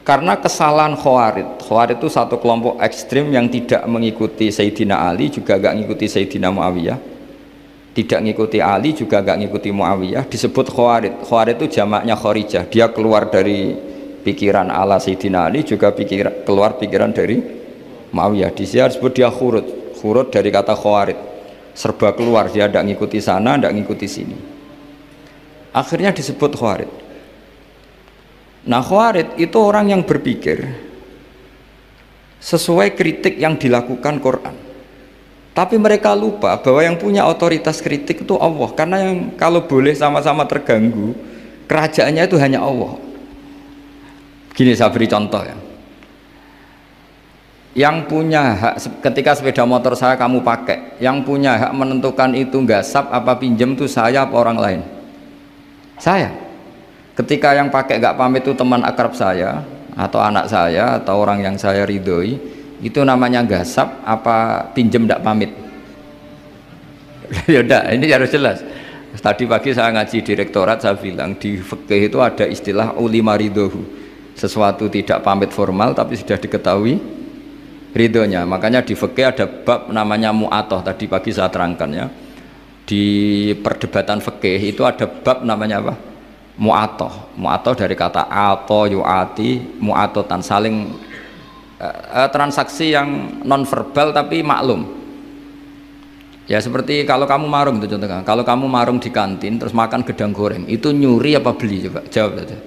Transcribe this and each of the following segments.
Karena kesalahan Khawarij. Khawarij itu satu kelompok ekstrim yang tidak mengikuti Sayyidina Ali, juga gak ngikuti Sayyidina Muawiyah. Tidak ngikuti Ali, juga gak ngikuti Muawiyah. Disebut Khawarij. Khawarij itu jamaknya Kharijah. Dia keluar dari pikiran ala Sayyidina Ali, juga keluar pikiran dari Muawiyah. Di sini disebut dia khurud. Khurud dari kata Khawarij. Serba keluar, dia tidak ngikuti sana, tidak ngikuti sini. Akhirnya disebut Khawarij. Nah, Khawarij itu orang yang berpikir sesuai kritik yang dilakukan Quran. Tapi mereka lupa bahwa yang punya otoritas kritik itu Allah. Karena yang kalau boleh sama-sama terganggu, kerajaannya itu hanya Allah. Gini saya beri contoh ya. Yang punya hak ketika sepeda motor saya kamu pakai, yang punya hak menentukan itu gasap apa pinjem itu saya apa orang lain? Saya. Ketika yang pakai gak pamit itu teman akrab saya atau anak saya atau orang yang saya ridhoi, itu namanya gasap apa pinjem gak pamit? Ya udah, ini harus jelas. Tadi pagi saya ngaji direktorat, saya bilang di fikih itu ada istilah ulima ridhohu, sesuatu tidak pamit formal tapi sudah diketahui ridhonya. Makanya di fikih ada bab namanya mu'atoh, tadi pagi saya terangkan ya. Di perdebatan fikih itu ada bab namanya apa? Mu'atoh. Mu'atoh dari kata ato yu'ati, mu'atotan, saling transaksi yang non verbal tapi maklum. Ya seperti kalau kamu marung itu contohnya, kalau kamu marung di kantin terus makan gedang goreng, itu nyuri apa beli? Coba jawab saja.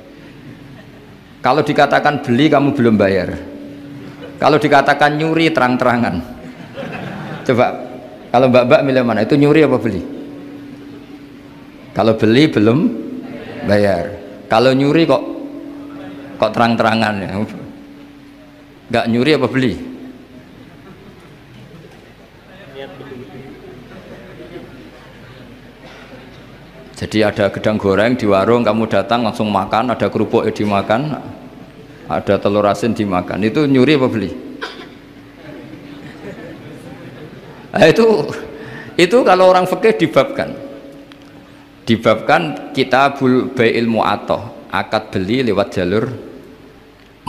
Kalau dikatakan beli kamu belum bayar, kalau dikatakan nyuri terang-terangan. Coba kalau mbak-mbak milih mana, itu nyuri apa beli? Kalau beli belum bayar, kalau nyuri kok terang-terangan ya. Nggak nyuri apa beli? Jadi ada gedang goreng di warung, kamu datang langsung makan, ada kerupuk dimakan, ada telur asin dimakan, itu nyuri apa beli? Nah, itu kalau orang fikih dibabkan kitabul bai'il mu'atoh, akad beli lewat jalur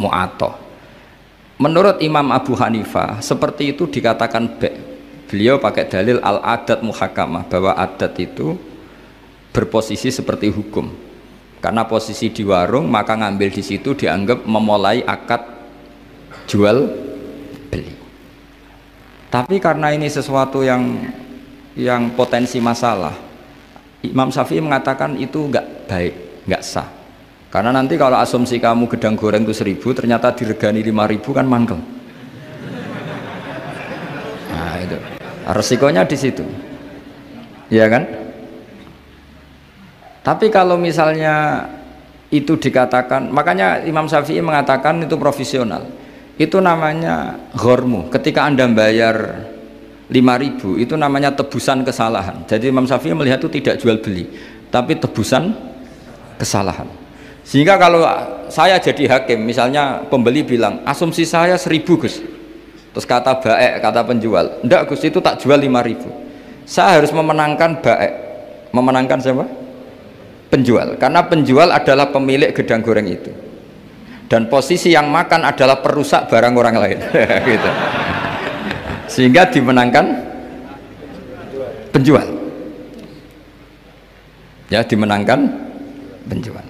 mu'atoh. Menurut Imam Abu Hanifah seperti itu dikatakan beliau pakai dalil al-adat muhakamah, bahwa adat itu berposisi seperti hukum, karena posisi di warung maka ngambil di situ dianggap memulai akad jual beli. Tapi karena ini sesuatu yang potensi masalah, Imam Syafi'i mengatakan itu nggak baik, nggak sah. Karena nanti kalau asumsi kamu gedang goreng itu 1.000 ternyata diregani 5.000 kan mangkel. Nah itu resikonya di situ, ya kan? Tapi kalau misalnya itu dikatakan, makanya Imam Syafi'i mengatakan itu profesional, itu namanya ghormu. Ketika Anda bayar 5.000 itu namanya tebusan kesalahan. Jadi Imam Syafi'i melihat itu tidak jual beli tapi tebusan kesalahan. Sehingga kalau saya jadi hakim, misalnya pembeli bilang asumsi saya 1.000 Gus, terus kata baek, kata penjual enggak Gus itu tak jual 5.000, saya harus memenangkan baek. Memenangkan siapa? Penjual, karena penjual adalah pemilik gedang goreng itu dan posisi yang makan adalah perusak barang orang lain. Gitu. Sehingga dimenangkan penjual, ya dimenangkan penjual.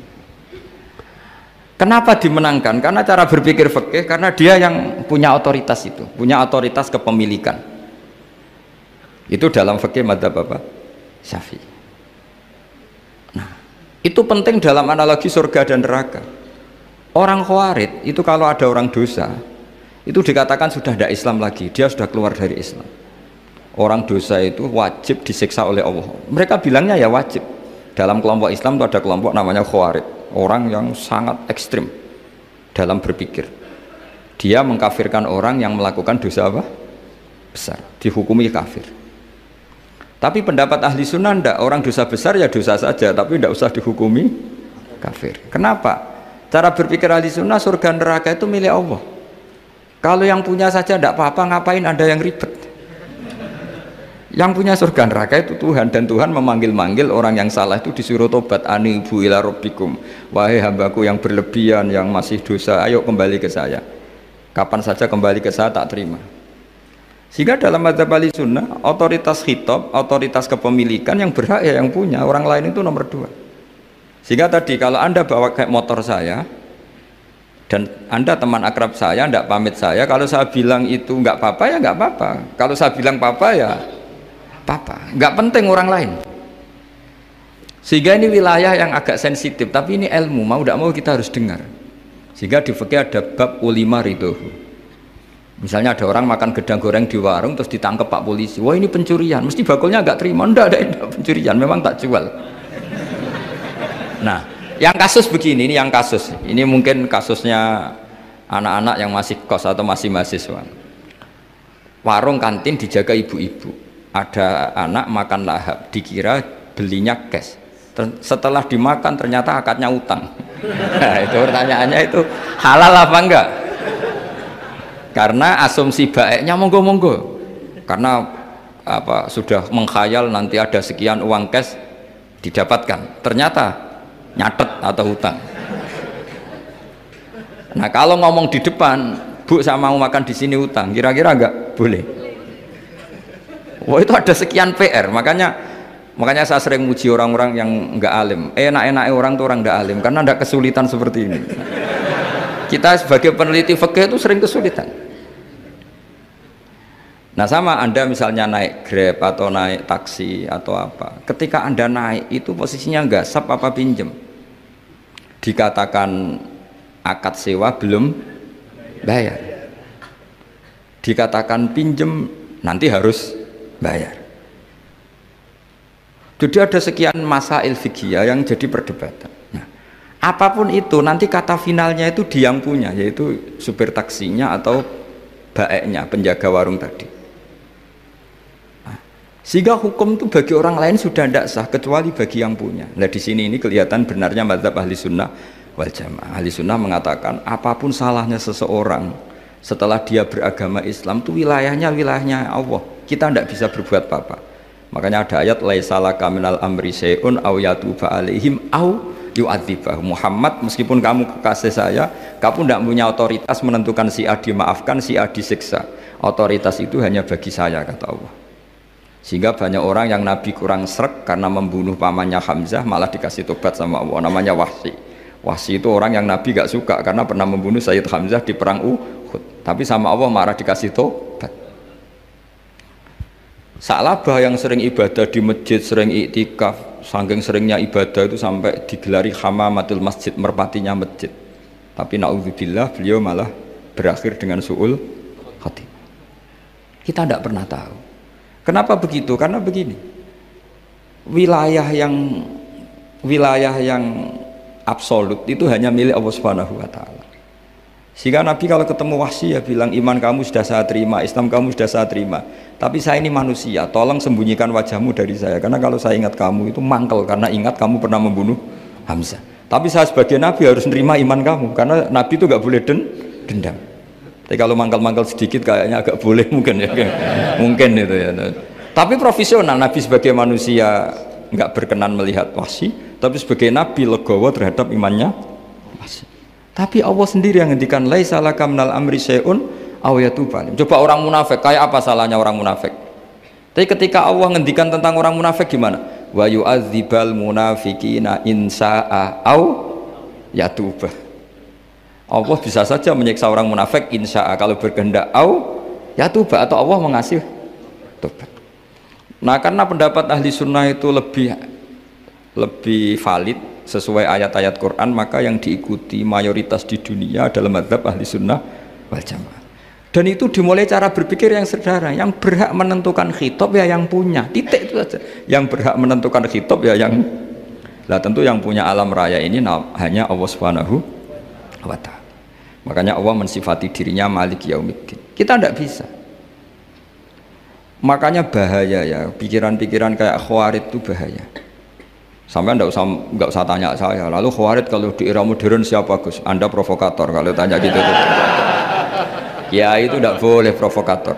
Kenapa dimenangkan? Karena cara berpikir fikih, karena dia yang punya otoritas itu, punya otoritas kepemilikan. Itu dalam fikih madzhab apa? Syafi'i. Nah, itu penting dalam analogi surga dan neraka. Orang Khawarij itu kalau ada orang dosa, itu dikatakan sudah tidak Islam lagi, dia sudah keluar dari Islam. Orang dosa itu wajib disiksa oleh Allah. Mereka bilangnya ya wajib. Dalam kelompok Islam itu ada kelompok namanya Khawarij, orang yang sangat ekstrim dalam berpikir. Dia mengkafirkan orang yang melakukan dosa apa? Besar, dihukumi kafir. Tapi pendapat ahli sunnah enggak, orang dosa besar ya dosa saja, tapi tidak usah dihukumi kafir. Kenapa? Cara berpikir ahli sunnah, surga neraka itu milik Allah. Kalau yang punya saja tidak apa-apa, ngapain ada yang ribet? Yang punya surga neraka itu Tuhan, dan Tuhan memanggil-manggil orang yang salah itu disuruh tobat. Anibu ila rabbikum, wahai hambaku yang berlebihan, yang masih dosa, ayo kembali ke saya. Kapan saja kembali ke saya tak terima. Sehingga dalam madzhab Ahlussunnah otoritas khitab, otoritas kepemilikan yang berhak ya yang punya, orang lain itu nomor 2. Sehingga tadi kalau Anda bawa kayak motor saya dan Anda teman akrab saya, tidak pamit saya, kalau saya bilang itu nggak apa-apa ya nggak apa-apa, kalau saya bilang apa-apa ya apa-apa, nggak penting orang lain. Sehingga ini wilayah yang agak sensitif, tapi ini ilmu, mau tidak mau kita harus dengar. Sehingga di fikih ada bab ulima ridhohu. Misalnya ada orang makan gedang goreng di warung terus ditangkap Pak polisi, wah ini pencurian, mesti bakulnya agak terima. Enggak pencurian, memang tak jual. Nah, yang kasus begini, ini yang kasus, ini mungkin kasusnya anak-anak yang masih kos atau masih mahasiswa. Warung kantin dijaga ibu-ibu, ada anak makan lahap, dikira belinya cash, setelah dimakan ternyata akadnya utang. Nah, itu pertanyaannya itu halal apa enggak? Karena asumsi baiknya monggo-monggo, karena apa, sudah mengkhayal nanti ada sekian uang cash didapatkan, ternyata nyatet atau hutang. Nah kalau ngomong di depan, Bu saya mau makan di sini hutang, kira-kira enggak boleh. Wah itu ada sekian PR, makanya saya sering muji orang-orang yang enggak alim. Enak-enak orang tuh orang enggak alim karena enggak kesulitan seperti ini. Kita sebagai peneliti fikih itu sering kesulitan. Nah sama Anda misalnya naik Grab atau naik taksi atau apa, ketika Anda naik itu posisinya gasap apa pinjem, dikatakan akad sewa belum bayar, dikatakan pinjem nanti harus bayar. Jadi ada sekian masail fikih yang jadi perdebatan. Nah, apapun itu nanti kata finalnya itu dia yang punya, yaitu supir taksinya atau baeknya, penjaga warung tadi. Nah, sehingga hukum itu bagi orang lain sudah tidak sah kecuali bagi yang punya. Nah di sini ini kelihatan benarnya mazhab Ahlussunnah wal Jamaah. Ahlussunnah mengatakan apapun salahnya seseorang setelah dia beragama Islam itu wilayahnya Allah. Kita tidak bisa berbuat apa-apa. Makanya ada ayat laisalaka minal amri syai'un aw yatuba alaihim aw yu'adzibah. Muhammad, meskipun kamu kekasih saya, kamu tidak punya otoritas menentukan si A dimaafkan, si A disiksa. Otoritas itu hanya bagi saya, kata Allah. Sehingga banyak orang yang Nabi kurang srek karena membunuh pamannya Hamzah malah dikasih tobat sama Allah, namanya Wahsy. Wahsy itu orang yang Nabi gak suka karena pernah membunuh Sayyid Hamzah di perang Uhud, tapi sama Allah marah dikasih tobat. Sa'labah yang sering ibadah di masjid, sering iktikaf, saking seringnya ibadah itu sampai digelari hamamatul masjid, merpatinya masjid. Tapi na'udzubillah beliau malah berakhir dengan su'ul khatimah. Kita tidak pernah tahu. Kenapa begitu? Karena begini, wilayah yang absolut itu hanya milik Allah Subhanahu wa Ta'ala. Sehingga Nabi kalau ketemu Wahsy ya bilang, iman kamu sudah saya terima, Islam kamu sudah saya terima, tapi saya ini manusia, tolong sembunyikan wajahmu dari saya, karena kalau saya ingat kamu itu mangkel, karena ingat kamu pernah membunuh Hamzah. Tapi saya sebagai Nabi harus nerima iman kamu, karena Nabi itu gak boleh dendam. Tapi kalau mangkal-mangkal sedikit kayaknya agak boleh mungkin ya, mungkin itu ya. Tapi profesional, Nabi sebagai manusia nggak berkenan melihat Wahsy, tapi sebagai Nabi legowo terhadap imannya Wahsy. Tapi Allah sendiri yang ngendikan laisa laka minal amri syai'un aw yatuba. Coba orang munafik, kayak apa salahnya orang munafik? Tapi ketika Allah ngendikan tentang orang munafik gimana? Wa yu'adzibal munafiqina in sa'a aw yatuba. Allah bisa saja menyiksa orang munafik insya'a kalau berkehendak au ya tuba, atau Allah mengasih tobat. Nah karena pendapat ahli sunnah itu lebih valid sesuai ayat-ayat Quran, maka yang diikuti mayoritas di dunia adalah mazhab ahli sunnah wal jamaah. Dan itu dimulai cara berpikir yang sederhana, yang berhak menentukan khitab ya yang punya, titik itu saja. Yang berhak menentukan khitab ya yang, lah tentu yang punya alam raya ini hanya Allah Subhanahu wa Ta'ala. Makanya Allah mensifati dirinya Malik Yaumiddin. Kita tidak bisa. Makanya bahaya ya, pikiran-pikiran kayak Khawarij itu bahaya. Sampai nggak usah tanya saya. Lalu Khawarij kalau di era modern siapa Gus? Anda provokator kalau tanya gitu. Ya itu tidak boleh provokator.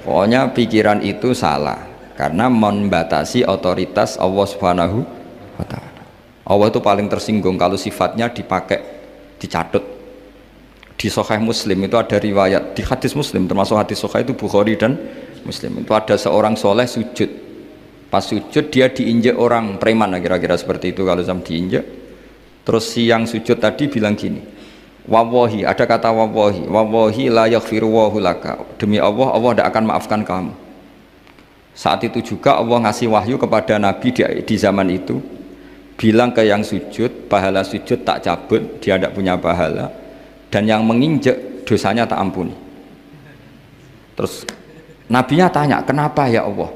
Pokoknya pikiran itu salah. karena membatasi otoritas Allah Subhanahu wa ta'ala. Allah itu paling tersinggung kalau sifatnya dipakai, dicatut. Di Sahih Muslim itu ada riwayat, di hadis Muslim termasuk hadis Sahih itu Bukhari dan Muslim, itu ada seorang soleh sujud, pas sujud dia diinjek orang preman, kira-kira seperti itu kalau sama diinjek. Terus si yang sujud tadi bilang gini, wawahi, ada kata wawahi, wawahi la yaghfiru wahu laka, demi Allah, Allah tidak akan maafkan kamu. Saat itu juga Allah ngasih wahyu kepada Nabi di zaman itu, bilang ke yang sujud, pahala sujud tak cabut, dia tidak punya pahala, dan yang menginjek dosanya tak ampuni. Terus Nabinya tanya, kenapa ya Allah?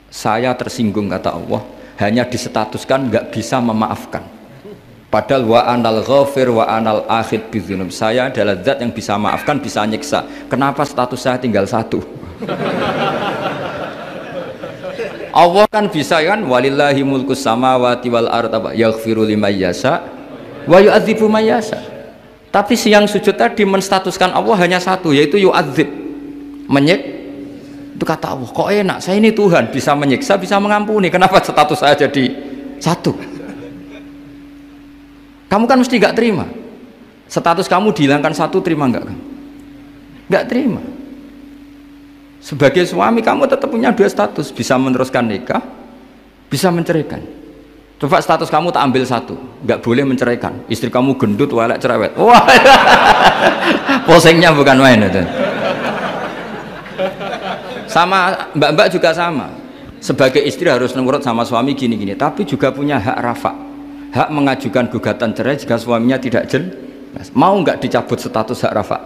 Saya tersinggung, kata Allah, hanya disetatuskan nggak bisa memaafkan. Padahal wa anal ghafir wa anal akhid bidzunub, saya adalah zat yang bisa maafkan, bisa nyiksa. Kenapa status saya tinggal satu? Allah kan bisa kan, walillahi mulkus samawati wal ardh yaghfiru liman yasha wa yu'adzibu man yasha. Tapi si yang sujud tadi menstatuskan Allah hanya satu, yaitu yu'adzib, menyik. Itu kata Allah, kok enak, saya ini Tuhan, bisa menyiksa, bisa mengampuni, kenapa status saya jadi satu? Kamu kan mesti gak terima. Status kamu dihilangkan satu, terima enggak? Gak terima. Sebagai suami kamu tetap punya dua status, bisa meneruskan nikah, bisa menceraikan. Coba status kamu tak ambil satu, nggak boleh menceraikan. Istri kamu gendut, walek, cerewet. Wah, posengnya bukan main itu. Sama mbak-mbak juga sama. Sebagai istri harus nurut sama suami gini-gini, tapi juga punya hak rafa, hak mengajukan gugatan cerai jika suaminya tidak jelas. Mau nggak dicabut status hak rafa?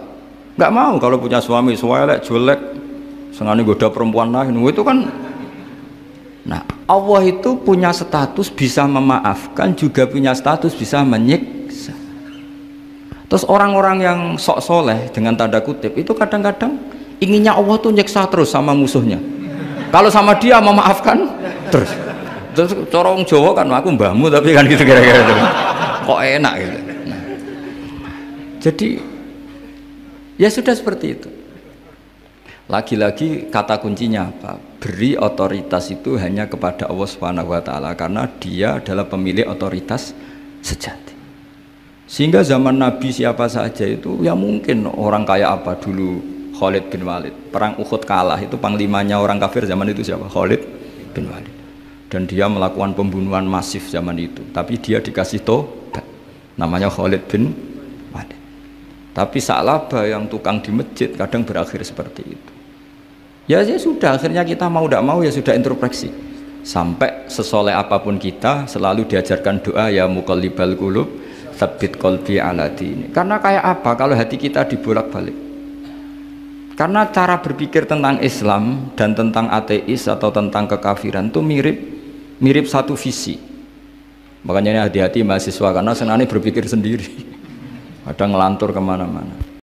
Nggak mau. Kalau punya suami walek, jelek, sengaja goda perempuan lain, itu kan. Nah, Allah itu punya status bisa memaafkan, juga punya status bisa menyiksa. Terus orang-orang yang sok soleh dengan tanda kutip itu kadang-kadang inginnya Allah tuh nyiksa terus sama musuhnya. Kalau sama dia memaafkan terus. Terus corong Jawa kan, aku mbahmu tapi kan gitu kira-kira gitu. Kok enak gitu. Nah, jadi ya sudah seperti itu. Lagi-lagi kata kuncinya apa? Beri otoritas itu hanya kepada Allah Subhanahu wa ta'ala, karena dia adalah pemilik otoritas sejati. Sehingga zaman Nabi siapa saja itu ya mungkin orang kayak apa dulu, Khalid bin Walid, perang Uhud kalah, itu panglimanya orang kafir zaman itu siapa? Khalid bin Walid. Dan dia melakukan pembunuhan masif zaman itu, tapi dia dikasih tobat, namanya Khalid bin Walid. Tapi Sa'labah yang tukang di masjid kadang berakhir seperti itu. Ya sudah, akhirnya kita mau tidak mau ya sudah introspeksi. Sampai sesoleh apapun kita selalu diajarkan doa, ya muqallibal qulub tsabbit qalbi ala dini. Karena kayak apa kalau hati kita dibolak-balik? Karena cara berpikir tentang Islam dan tentang ateis atau tentang kekafiran itu mirip satu visi. Makanya hati-hati mahasiswa, karena senangnya berpikir sendiri, kadang ngelantur kemana-mana.